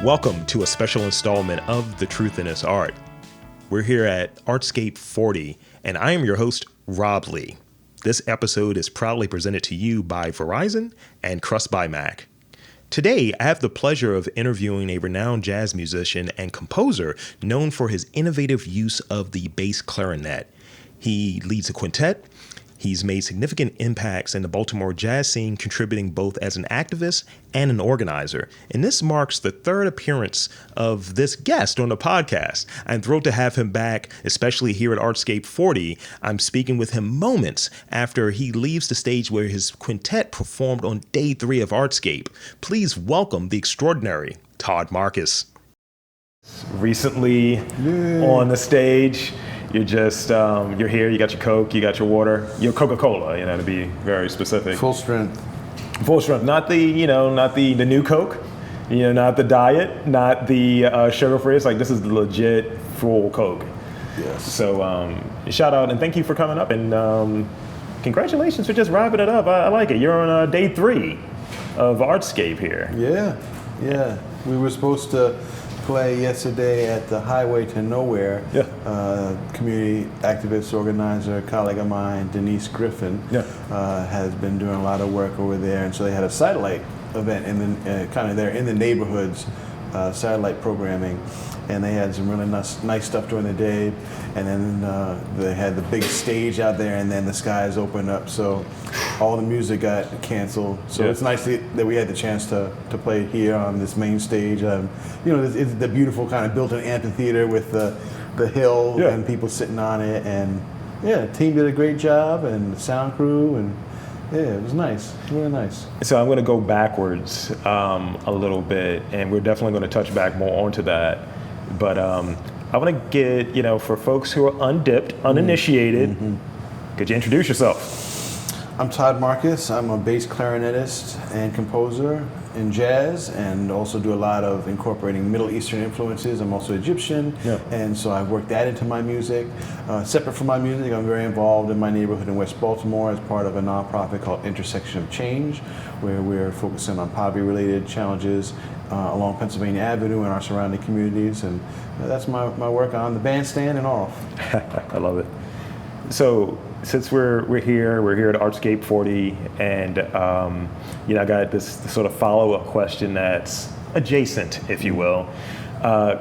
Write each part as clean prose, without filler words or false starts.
Welcome to a special installment of The Truth in This Art. We're here at Artscape 40, and I am your host, Rob Lee. This episode is proudly presented to you by Verizon and Crust by Mac. Today, I have the pleasure of interviewing a renowned jazz musician and composer known for his innovative use of the bass clarinet. He leads a quintet. He's made significant impacts in the Baltimore jazz scene, contributing both as an activist and an organizer. And this marks the third appearance of this guest on the podcast. I'm thrilled to have him back, especially here at Artscape 40. I'm speaking with him moments after he leaves the stage where his quintet performed on day 3 of Artscape. Please welcome the extraordinary Todd Marcus. Recently on the stage, you're just, you're here, you got your Coke, you got your water, your Coca-Cola, to be very specific. Full strength. Full strength, not the, not the new Coke, not the diet, not the sugar-free. It's like, this is the legit full Coke. Yes. So shout out and thank you for coming up, and congratulations for just wrapping it up. I like it. You're on day 3 of Artscape here. Yeah. We were supposed to play yesterday at the Highway to Nowhere. Community activist, organizer, colleague of mine, Denise Griffin, has been doing a lot of work over there, and so they had a satellite event in the kind of there in the neighborhoods, satellite programming, and they had some really nice stuff during the day, and then they had the big stage out there, and then the skies opened up, so all the music got canceled. So it's nice that we had the chance to play here on this main stage. It's the beautiful kind of built-in amphitheater with the hill and people sitting on it, and the team did a great job, and the sound crew, and it was nice, really nice. So I'm going to go backwards a little bit, and we're definitely going to touch back more onto that. But I want to get, for folks who are undipped, uninitiated, could you introduce yourself? I'm Todd Marcus. I'm a bass clarinetist and composer in jazz, and also do a lot of incorporating Middle Eastern influences. I'm also Egyptian, and so I've worked that into my music. Separate from my music, I'm very involved in my neighborhood in West Baltimore as part of a nonprofit called Intersection of Change, where we're focusing on poverty-related challenges along Pennsylvania Avenue and our surrounding communities, and that's my work on the bandstand and off. I love it. So since we're here at Artscape 40, and I got this sort of follow-up question that's adjacent, if you will.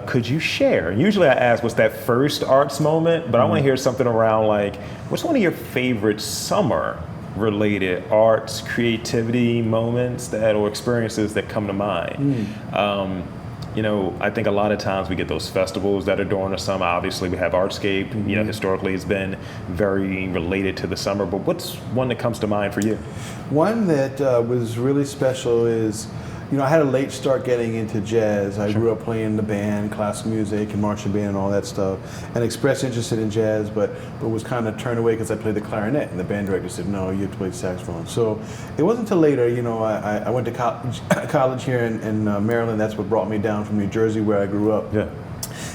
Could you share? Usually I ask, what's that first arts moment? But I want to hear something around like, what's one of your favorite summer-related arts, creativity moments or experiences that come to mind? I think a lot of times we get those festivals that are during the summer. Obviously, we have Artscape. Historically, it's been very related to the summer. But what's one that comes to mind for you? One that was really special is, I had a late start getting into jazz. I grew up playing the band, classical music, and marching band, and all that stuff, and expressed interest in jazz, but was kind of turned away because I played the clarinet, and the band director said, "No, you have to play saxophone." So it wasn't until later, I went to college here in Maryland. That's what brought me down from New Jersey, where I grew up.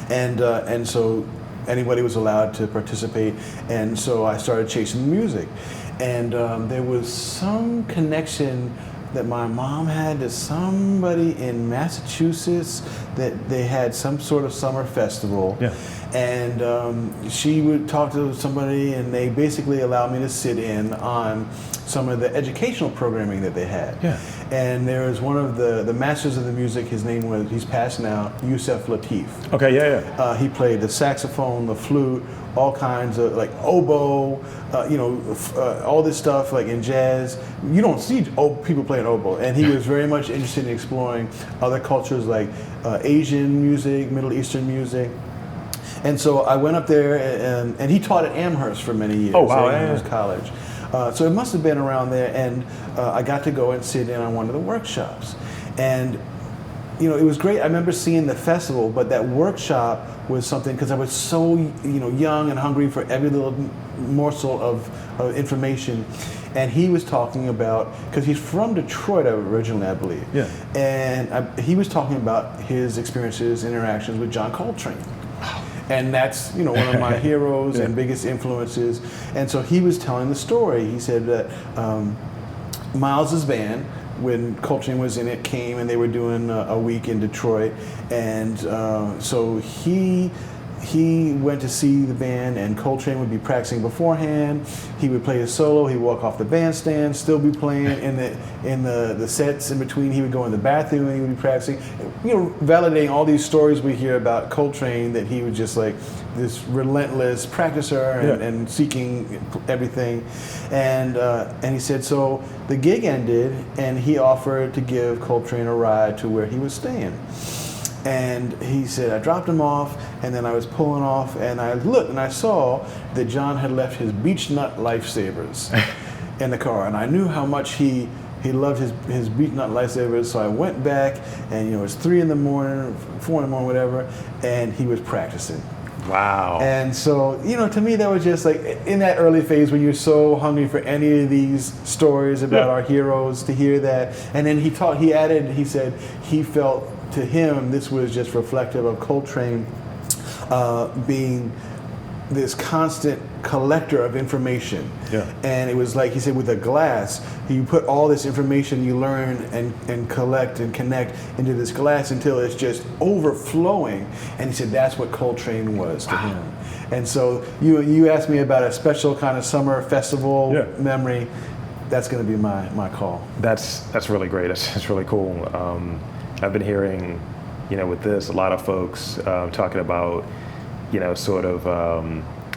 And so anybody was allowed to participate, and so I started chasing music, and there was some connection that my mom had to somebody in Massachusetts, that they had some sort of summer festival. And she would talk to somebody, and they basically allowed me to sit in on some of the educational programming that they had. And there was one of the masters of the music, he's passed now, Yusef Lateef. He played the saxophone, the flute, all kinds of like oboe, all this stuff like in jazz. You don't see people playing oboe, and he was very much interested in exploring other cultures like Asian music, Middle Eastern music. And so I went up there, and he taught at Amherst for many years. Amherst College. So it must have been around there, and I got to go and sit in on one of the workshops. And it was great. I remember seeing the festival, but that workshop was something, because I was so young and hungry for every little morsel of information. And he was talking about, because he's from Detroit originally, I believe. And he was talking about his experiences, interactions with John Coltrane. And that's, one of my heroes and biggest influences. And so he was telling the story. He said that Miles's band when Coltrane was in it came, and they were doing a week in Detroit, and so he went to see the band, and Coltrane would be practicing beforehand. He would play his solo. He'd walk off the bandstand, still be playing in the sets in between. He would go in the bathroom and he would be practicing. Validating all these stories we hear about Coltrane, that he was just like this relentless practicer and seeking everything. And he said, so the gig ended, and he offered to give Coltrane a ride to where he was staying. And he said, I dropped him off, and then I was pulling off, and I looked, and I saw that John had left his beech nut lifesavers in the car, and I knew how much he loved his beech nut lifesavers. So I went back, and it was 3 in the morning, 4 in the morning, whatever, and he was practicing. Wow. And so, to me, that was just like in that early phase when you're so hungry for any of these stories about our heroes, to hear that. And then he said he felt, to him, this was just reflective of Coltrane being this constant collector of information. Yeah. And it was like, he said, with a glass, you put all this information you learn and collect and connect into this glass until it's just overflowing. And he said that's what Coltrane was to him. And so you asked me about a special kind of summer festival memory. That's going to be my call. That's really great. That's really cool. I've been hearing, with this, a lot of folks talking about, sort of,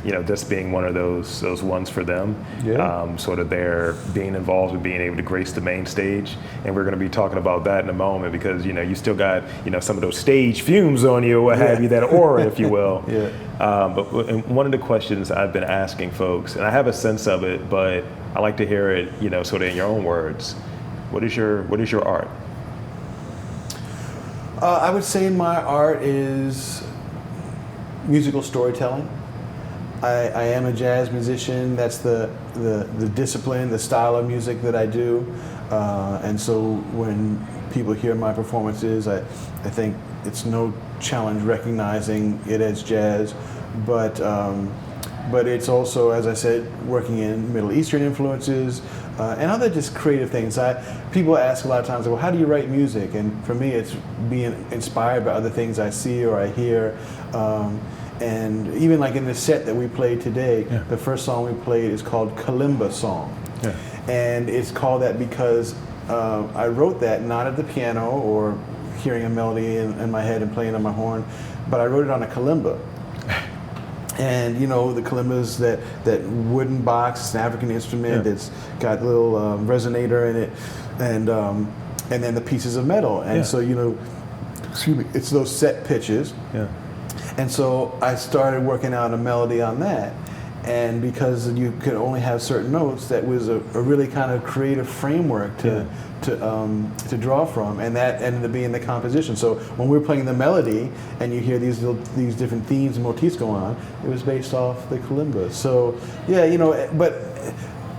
this being one of those ones for them. Yeah. Sort of their being involved with being able to grace the main stage, and we're going to be talking about that in a moment, because you still got some of those stage fumes on you, or what have you, that aura, if you will. Yeah. But one of the questions I've been asking folks, and I have a sense of it, but I like to hear it, sort of in your own words. What is your art? I would say my art is musical storytelling. I am a jazz musician. That's the discipline, the style of music that I do. And so when people hear my performances, I think it's no challenge recognizing it as jazz. But it's also, as I said, working in Middle Eastern influences, and other just creative things. People ask a lot of times, well, how do you write music? And for me, it's being inspired by other things I see or I hear. And even like in the set that we played today, the first song we played is called Kalimba Song. Yeah. And it's called that because I wrote that not at the piano or hearing a melody in my head and playing on my horn, but I wrote it on a kalimba. And the kalimba's that wooden box, it's an African instrument that's got a little resonator in it, and then the pieces of metal. And so excuse me, it's those set pitches. Yeah. And so I started working out a melody on that. And because you could only have certain notes, that was a really kind of creative framework to draw from, and that ended up being the composition. So when we're playing the melody and you hear these different themes and motifs go on, it was based off the kalimba. So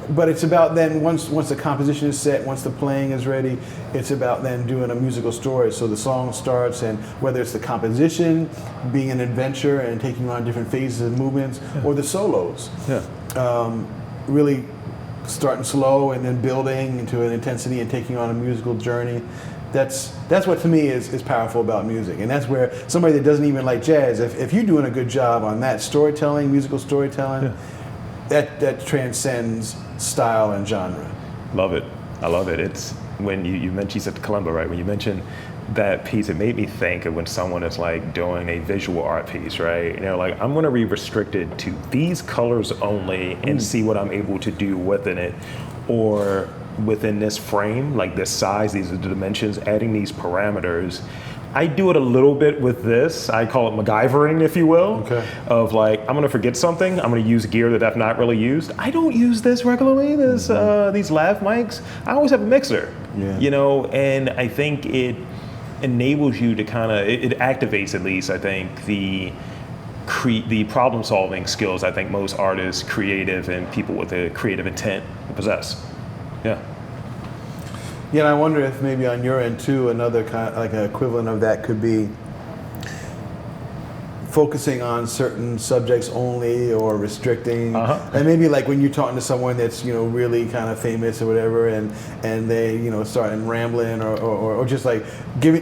but it's about then once the composition is set, once the playing is ready, it's about then doing a musical story. So the song starts, and whether it's the composition being an adventure and taking on different phases and movements, or the solos, really starting slow and then building into an intensity and taking on a musical journey. That's what to me is powerful about music, and that's where somebody that doesn't even like jazz, if you're doing a good job on that storytelling, musical storytelling, that transcends style and genre. Love it. I love it. It's when you mentioned, you said the kalimba, right? When you mentioned that piece, it made me think of when someone is like doing a visual art piece, right? Like, I'm going to be restricted to these colors only and see what I'm able to do within it, or within this frame, like this size, these are the dimensions, adding these parameters. I do it a little bit with this. I call it MacGyvering, if you will, of like, I'm going to forget something. I'm going to use gear that I've not really used. I don't use this regularly, these lav mics. I always have a mixer, and I think it enables you to kind of, it activates, at least, I think, the problem solving skills I think most artists, creative, and people with a creative intent possess. Yeah. Yeah, and I wonder if maybe on your end too, another kind of, like an equivalent of that could be focusing on certain subjects only or restricting, and maybe like when you're talking to someone that's really kind of famous or whatever, and they start rambling or just like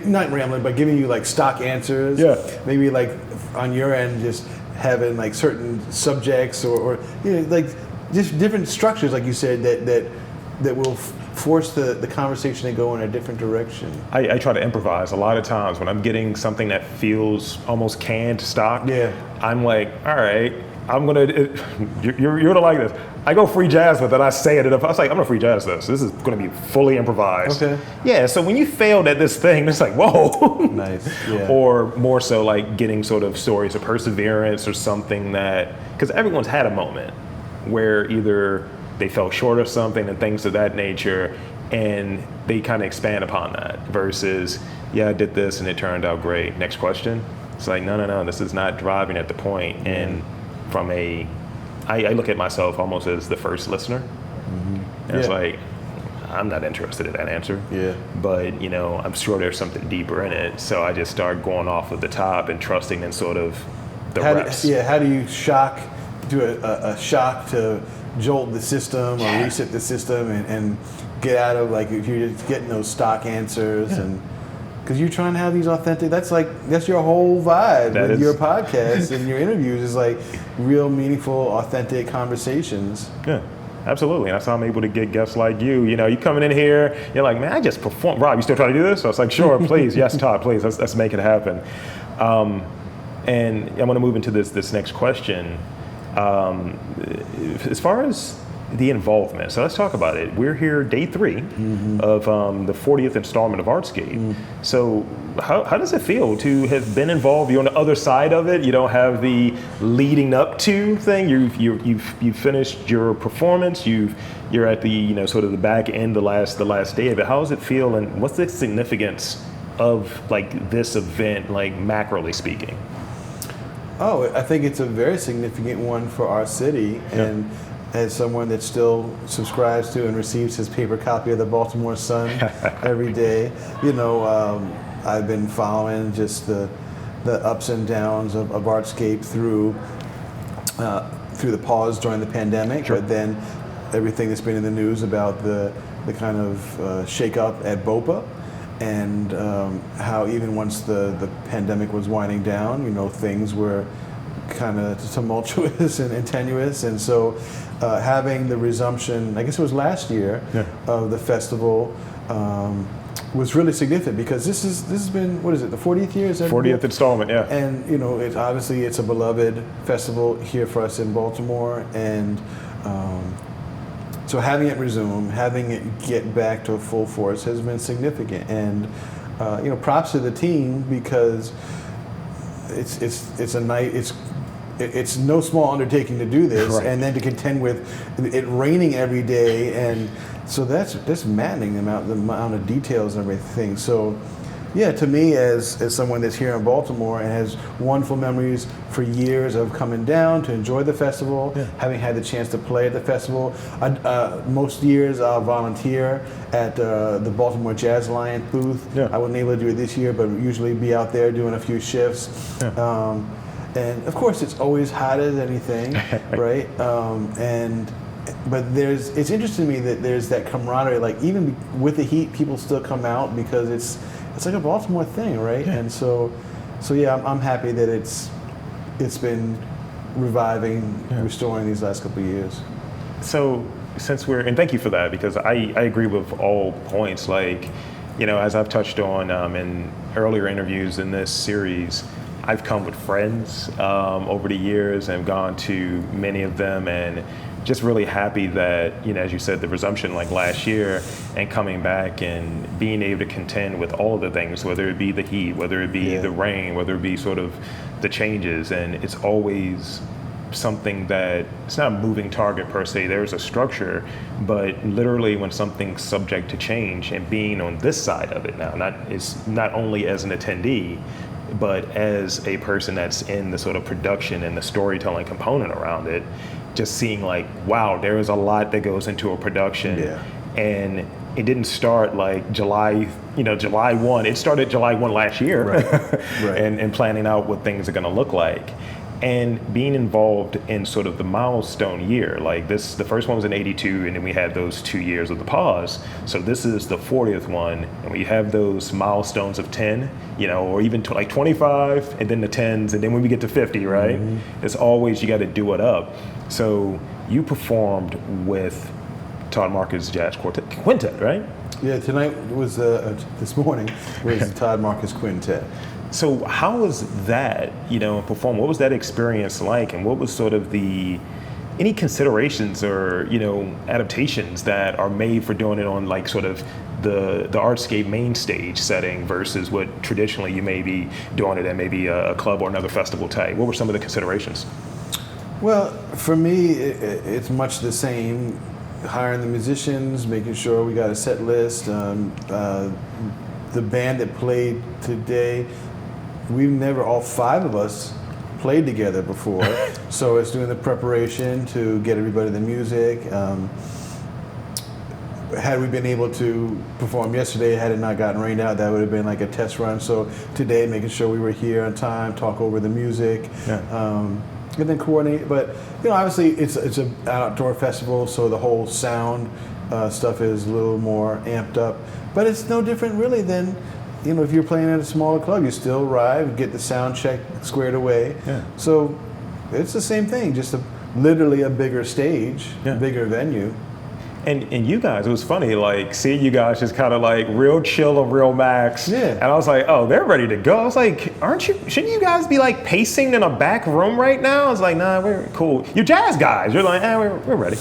not rambling but giving you like stock answers. Maybe like on your end just having like certain subjects or like just different structures, like you said, that will force the conversation to go in a different direction. I try to improvise a lot of times when I'm getting something that feels almost canned stock. I'm like, all right, you're gonna like this. I go free jazz with it. I say it. I was like, I'm gonna free jazz this. This is gonna be fully improvised. Yeah. So when you failed at this thing, it's like, whoa. Nice. Yeah. Or more so like getting sort of stories of perseverance or something because everyone's had a moment where either they fell short of something and things of that nature, and they kind of expand upon that versus, yeah, I did this and it turned out great. Next question. It's like, no, this is not driving at the point. And I look at myself almost as the first listener. And it's like, I'm not interested in that answer. But, I'm sure there's something deeper in it. So I just start going off of the top and trusting in sort of the reps. How do you do a shock to jolt the system or reset the system and get out of, like, if you're just getting those stock answers and because you're trying to have these authentic, that's your whole vibe with your podcast and your interviews is like real meaningful, authentic conversations. Absolutely. And that's how I'm able to get guests like you. You coming in here, you're like, man, I just performed. Rob, you still trying to do this? So I was like, sure, please. Yes, Todd, please. Let's make it happen. And I want to move into this next question. As far as the involvement, so let's talk about it. We're here day 3 of the 40th installment of Artscape. So how does it feel to have been involved? You're on the other side of it. You don't have the leading up to thing. You've finished your performance. You're at the sort of the back end, the last day of it. How does it feel, and what's the significance of like this event, like macroly speaking? Oh, I think it's a very significant one for our city, and as someone that still subscribes to and receives his paper copy of the Baltimore Sun every day, I've been following just the ups and downs of Artscape through the pause during the pandemic, but then everything that's been in the news about the kind of shake-up at BOPA. And how even once the pandemic was winding down, things were kind of tumultuous and tenuous. And so having the resumption, I guess it was last year, of the festival was really significant because this has been, what is it, the 40th year? 40th installment, yeah. And, it's a beloved festival here for us in Baltimore. And so having it resume, having it get back to a full force has been significant, and props to the team because it's no small undertaking to do this, and then to contend with it raining every day, and so that's maddening the amount of details and everything. So. Yeah, to me, as someone that's here in Baltimore and has wonderful memories for years of coming down to enjoy the festival, having had the chance to play at the festival. Most years I'll volunteer at the Baltimore Jazz Alliance booth. I wasn't able to do it this year, but usually be out there doing a few shifts. And of course, it's always hot as anything, right? But it's interesting to me that there's that camaraderie. Like even with the heat, people still come out because it's like a Baltimore thing, right? And so I'm happy that it's been reviving, restoring these last couple of years. So and thank you for that, because I agree with all points. Like, as I've touched on in earlier interviews in this series, I've come with friends over the years and gone to many of them, and just really happy that, as you said, the resumption like last year and coming back and being able to contend with all of the things, whether it be the heat, whether it be the rain, whether it be sort of the changes. And it's always something that it's not a moving target per se. There's a structure, but literally when something's subject to change, and being on this side of it now, not only as an attendee, but as a person that's in the sort of production and the storytelling component around it, just seeing like, wow, there is a lot that goes into a production, and it didn't start like July 1. It started July 1 last year, right. and planning out what things are going to look like. And being involved in sort of the milestone year, like this, the first one was in '82, and then we had those 2 years of the pause. So this is the 40th one, and we have those milestones of 10, or even like 25, and then the 10s, and then when we get to 50, right? Mm-hmm. It's always, you got to do it up. So you performed with Todd Marcus Quintet, right? Yeah, tonight was, this morning was the Todd Marcus Quintet. So how was that, perform? What was that experience like, and what was sort of any considerations or, adaptations that are made for doing it on like sort of the Artscape main stage setting versus what traditionally you may be doing it at maybe a club or another festival type? What were some of the considerations? Well, for me, it's much the same. Hiring the musicians, making sure we got a set list. The band that played today, all 5 of us played together before. So it's doing the preparation to get everybody the music. Had we been able to perform yesterday, had it not gotten rained out, that would have been like a test run. So today, making sure we were here on time, talk over the music, and then coordinate. But obviously it's an outdoor festival, so the whole sound stuff is a little more amped up. But it's no different really than if you're playing at a smaller club, you still arrive, get the sound check squared away. Yeah. So it's the same thing, just literally a bigger stage, bigger venue. And you guys, it was funny, like seeing you guys just kind of like real chill and real max. Yeah. And I was like, oh, they're ready to go. I was like, shouldn't you guys be like pacing in a back room right now? I was like, nah, we're cool. You're jazz guys. You're like, we're ready.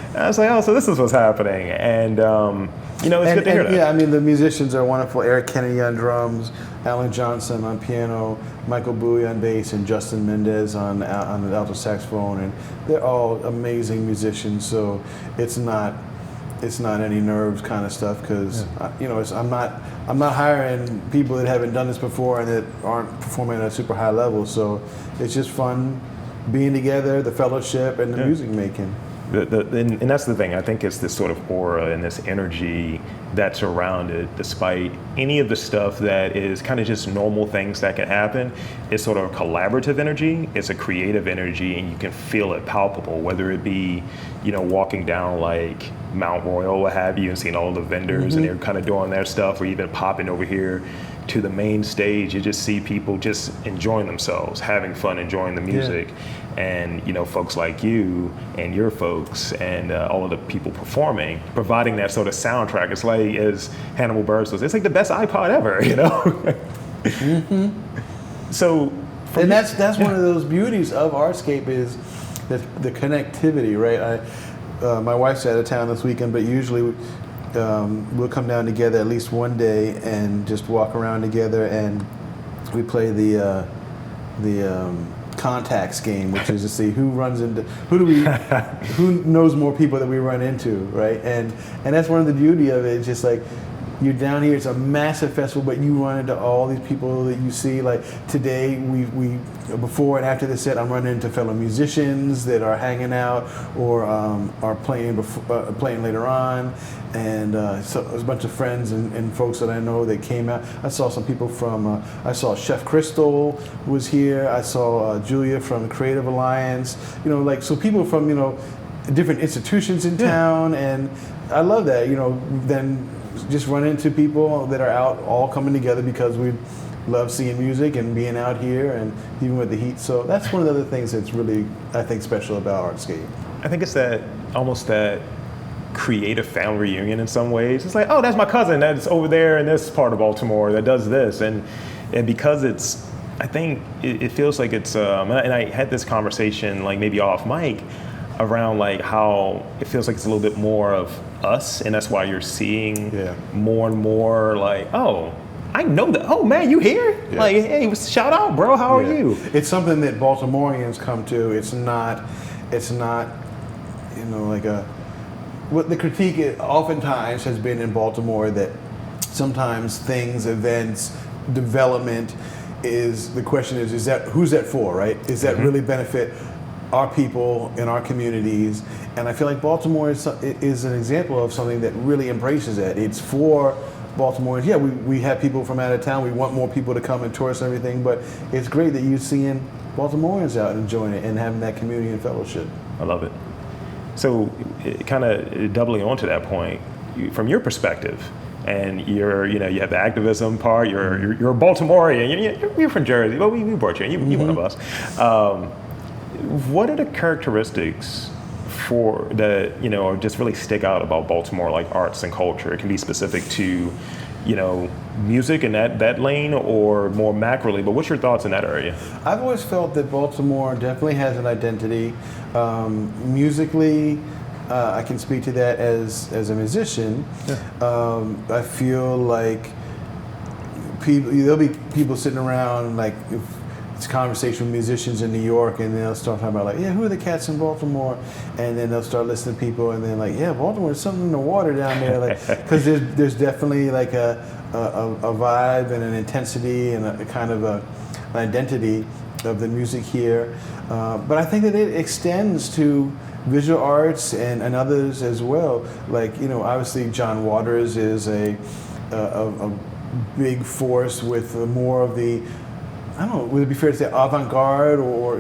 And I was like, oh, so this is what's happening. And it's good to hear that. Yeah, I mean, the musicians are wonderful. Eric Kennedy on drums, Alan Johnson on piano, Michael Bowie on bass, and Justin Mendez on the alto saxophone, and they're all amazing musicians. So it's not any nerves kind of stuff, because I'm not hiring people that haven't done this before and that aren't performing at a super high level. So it's just fun being together, the fellowship, and the music making. And that's the thing. I think it's this sort of aura and this energy that's around it, despite any of the stuff that is kind of just normal things that can happen. It's sort of a collaborative energy. It's a creative energy, and you can feel it palpable, whether it be, walking down like Mount Royal, what have you, and seeing all the vendors and they're kind of doing their stuff, or even popping over here to the main stage. You just see people just enjoying themselves, having fun, enjoying the music. And folks like you and your folks and all of the people performing, providing that sort of soundtrack. It's like, as Hannibal Buress was, it's like the best iPod ever, So, and that's one of those beauties of Artscape, is the connectivity, right? My wife's out of town this weekend, but usually we'll come down together at least one day and just walk around together, and we play the contacts game, which is to see who knows more people that we run into, right? And that's one of the beauty of it. It's just like, you're down here, it's a massive festival, but you run into all these people that you see. Like today, we before and after the set, I'm running into fellow musicians that are hanging out or are playing later on, and so there's a bunch of friends and folks that I know that came out. I saw some people from, I saw Chef Crystal was here. I saw Julia from Creative Alliance. So people from different institutions in town, and I love that. Then just run into people that are out all coming together because we love seeing music and being out here, and even with the heat. So that's one of the other things that's really, I think, special about Artscape. I think it's almost that creative family reunion in some ways. It's like, oh, that's my cousin that's over there in this part of Baltimore that does this. And because I think it feels like it's, and I had this conversation like maybe off mic around like how it feels like it's a little bit more of us, and that's why you're seeing more and more like, oh, I know that. Oh man, you here? Yeah. Like, hey, shout out, bro. How are you? It's something that Baltimoreans come to. It's not, like what the critique oftentimes has been in Baltimore, that sometimes things, events, development the question is that who's that for, right? Is that really benefit our people in our communities? And I feel like Baltimore is an example of something that really embraces it. It's for Baltimoreans. Yeah, we have people from out of town. We want more people to come and tour us and everything, but it's great that you're seeing Baltimoreans out enjoying it and having that community and fellowship. I love it. So kind of doubling onto that point, from your perspective, and you have the activism part, you're a Baltimorean, you're from Jersey, but we brought you in, you're one of us. What are the characteristics for that, or just really stick out about Baltimore, like arts and culture? It can be specific to, music in that lane, or more macroly, but what's your thoughts in that area? I've always felt that Baltimore definitely has an identity. Musically, I can speak to that as a musician. Yeah. I feel like there'll be people sitting around, like, if it's a conversation with musicians in New York, and they'll start talking about, like, yeah, who are the cats in Baltimore? And then they'll start listening to people, and then, like, yeah, Baltimore, there's something in the water down there, like, because there's definitely like a vibe and an intensity and a kind of an identity of the music here. But I think that it extends to visual arts and others as well. Like, obviously John Waters is a big force with more of the, I don't know, would it be fair to say avant-garde or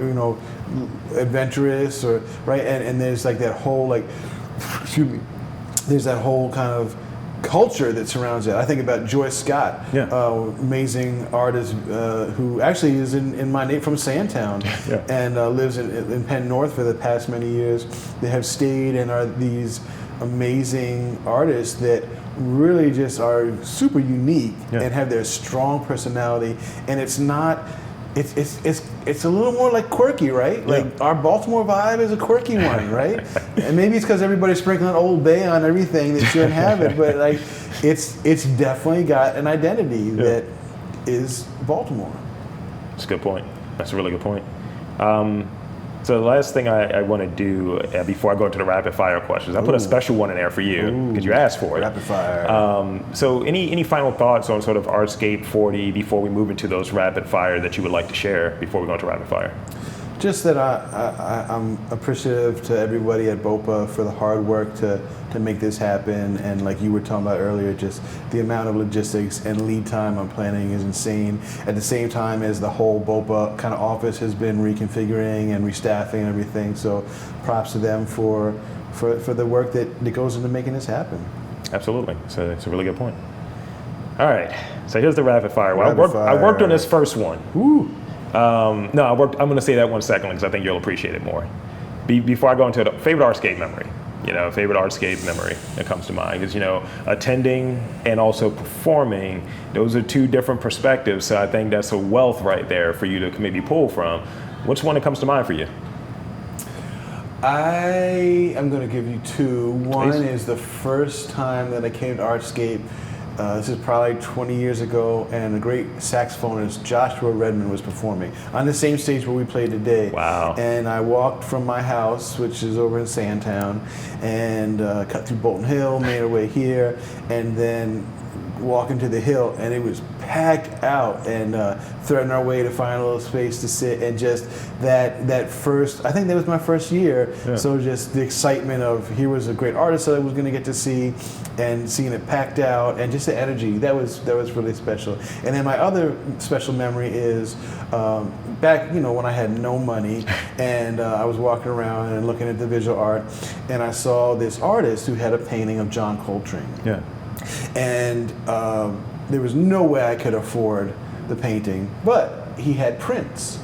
adventurous, or right? And there's like that whole, like, excuse me, there's that whole kind of culture that surrounds it. I think about Joyce Scott, amazing artist who actually is in my from Sandtown, and lives in Penn North for the past many years. They have stayed and are these amazing artists that really just are super unique and have their strong personality. And it's not, it's a little more like quirky, right? Like our Baltimore vibe is a quirky one, right? And maybe it's because everybody's sprinkling Old Bay on everything that shouldn't have it, but like it's definitely got an identity that is Baltimore. That's a good point. That's a really good point. So the last thing I want to do before I go into the rapid fire questions, I put a special one in there for you because you asked for it. Rapid fire. So any final thoughts on sort of Artscape 40 before we move into those rapid fire that you would like to share before we go into rapid fire? Just that I'm appreciative to everybody at BOPA for the hard work to make this happen, and like you were talking about earlier, just the amount of logistics and lead time on planning is insane. At the same time as the whole BOPA kind of office has been reconfiguring and restaffing and everything, so props to them for the work that goes into making this happen. Absolutely, so it's a really good point. All right, so here's the rapid fire. Well, I worked on this first one. Ooh. I'm going to say that one second because I think you'll appreciate it more. Before I go into it, favorite Artscape memory. Favorite Artscape memory that comes to mind is, attending and also performing. Those are two different perspectives, so I think that's a wealth right there for you to maybe pull from. Which one that comes to mind for you? I am going to give you two. One Please. is the first time that I came to Artscape. This is probably 20 years ago, and the great saxophonist Joshua Redmond was performing on the same stage where we play today. Wow. And I walked from my house, which is over in Sandtown, and cut through Bolton Hill, made our way here, and then walking to the hill, and it was packed out, and threading our way to find a little space to sit, and just that first, I think that was my first year, so just the excitement of here was a great artist that I was going to get to see, and seeing it packed out, and just the energy, that was really special. And then my other special memory is back, when I had no money, and I was walking around and looking at the visual art, and I saw this artist who had a painting of John Coltrane. Yeah. And there was no way I could afford the painting, but he had prints.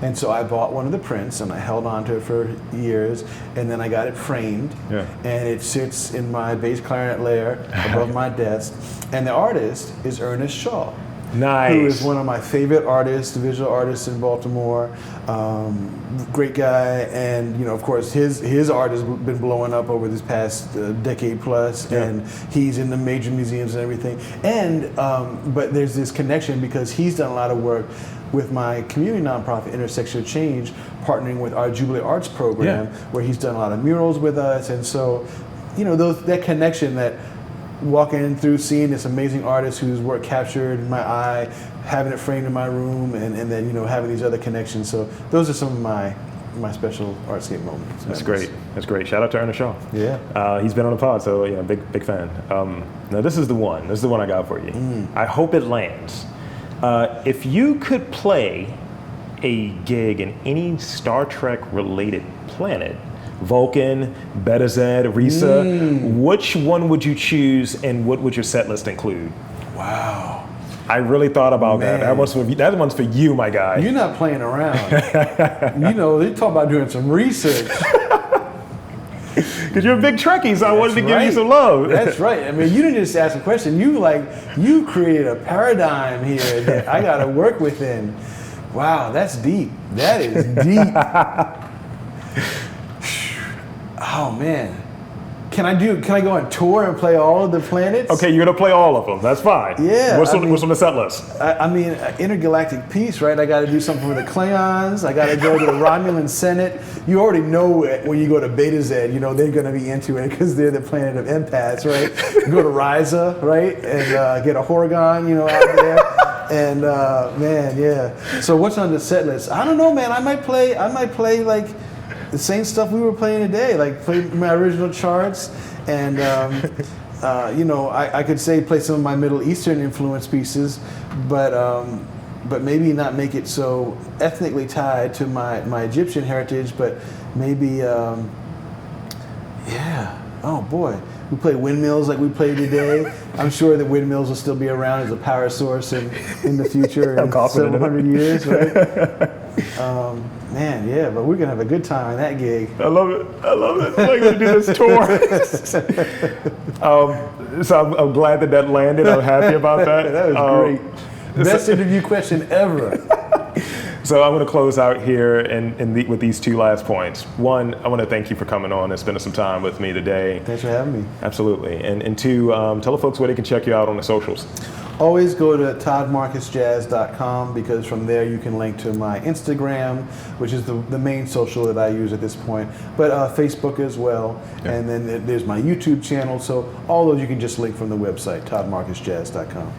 And so I bought one of the prints, and I held on to it for years, and then I got it framed, and it sits in my bass clarinet layer above my desk. And the artist is Ernest Shaw. Nice. Who is one of my favorite artists, visual artists in Baltimore. Great guy, and of course his art has been blowing up over this past decade plus, and he's in the major museums and everything. And but there's this connection because he's done a lot of work with my community nonprofit Intersection of Change, partnering with our Jubilee Arts program, where he's done a lot of murals with us, and so that connection, that walking through, seeing this amazing artist whose work captured my eye, having it framed in my room, and then having these other connections. So those are some of my my special Artscape moment. That's great. That's great. Shout out to Ernest Shaw. Yeah. He's been on the pod, so yeah, big fan. Now this is the one. This is the one I got for you. I hope it lands. If you could play a gig in any Star Trek related planet, Vulcan, Beta Z, Risa, which one would you choose, and what would your set list include? Wow. I really thought about that. That one's for you, my guy. You're not playing around. They talk about doing some research. Because you're a big Trekkie, so I wanted to give you some love. That's right. I mean, you didn't just ask a question. You created a paradigm here that I got to work within. Wow, that's deep. That is deep. Oh man. Can I go on tour and play all of the planets? Okay, you're gonna play all of them. That's fine. Yeah. What's on the set list? I mean, intergalactic peace, right? I got to do something for the Klingons. I got to go to the Romulan Senate. You already know it when you go to Beta Z. They're going to be into it because they're the planet of empaths, right? Go to Risa, right, and get a Horgon, out there. And man, yeah. So what's on the set list? I don't know, man. I might play like the same stuff we were playing today, like play my original charts, and I could say play some of my Middle Eastern influence pieces, but maybe not make it so ethnically tied to my Egyptian heritage, but maybe oh boy, we play windmills like we played today. I'm sure that windmills will still be around as a power source in the future in several hundred years, right? Man, yeah, but we're gonna have a good time on that gig. I love it. I'm like to do this tour. So I'm glad that landed. I'm happy about that. That was great. Best interview question ever. So I'm going to close out here with these two last points. One, I want to thank you for coming on and spending some time with me today. Thanks for having me. Absolutely. And two, tell the folks where they can check you out on the socials. Always go to toddmarcusjazz.com because from there you can link to my Instagram, which is the main social that I use at this point, but Facebook as well. Yeah. And then there's my YouTube channel. So all those you can just link from the website, toddmarcusjazz.com.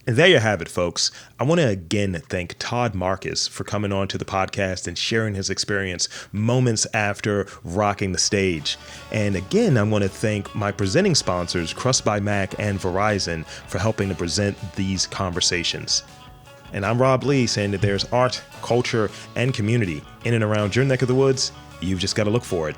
And there you have it, folks. I want to again thank Todd Marcus for coming on to the podcast and sharing his experience moments after rocking the stage. And again, I want to thank my presenting sponsors, Crust by Mac and Verizon, for helping to present these conversations. And I'm Rob Lee, saying that there's art, culture, and community in and around your neck of the woods. You've just got to look for it.